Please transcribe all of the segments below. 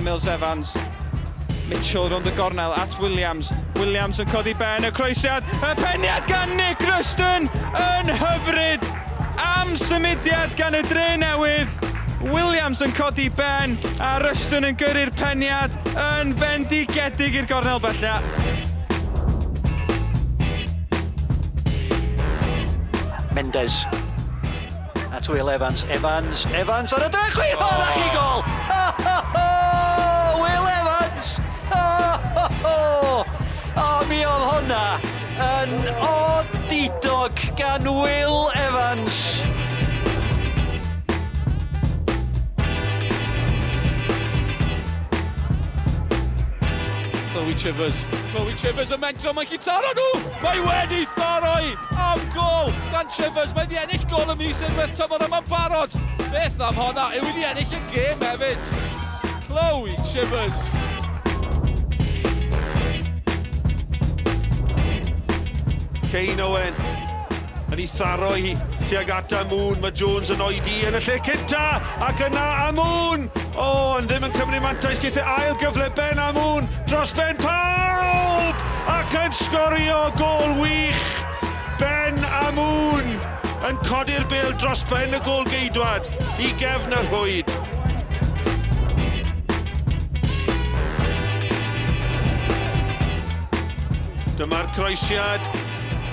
Mills Evans. Mitchell rownd y gornel at Williams. Williams yn codi ben, y croesiad, y peniad gan Nick Rushton yn hyfryd am symudiad gan y Drenewydd. Williams yn codi ben a Rushton yn gyrru'r peniad yn fendigedig i'r gornel bella. Mendes at Will Evans. Evans ar y dechrau! Oh, chi gol! Will Evans! Mi oedd hwnna yn odidog gan Will Evans. Chloe Chivers yn mentro, mae'n gallu taro nhw! Mae wedi tharoi am gol gan Chivers. Mae wedi ennill gol y mis unwaith tymor yma'n barod. Beth am honna, yw wedi ennill y gêm hefyd. Chloe Chivers. Cain Owen yn ei tharo hi tuag at Ahmun. Mae Jones yn oedi yn y lle cynta ac yna Ahmun. Ond ddim yn cymryd mantais, geith e ail gyfle Ben Ahmun dros ben pawb ac yn sgorio gol wych. Ben Ahmun yn codi'r bêl dros ben y gol geidwad i gefn y rhwyd. Dyma'r croesiad,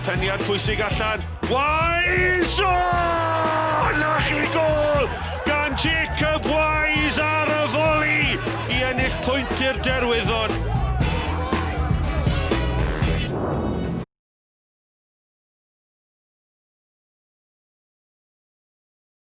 peniad pwysig allan. Wise! Na chi gol gan Jake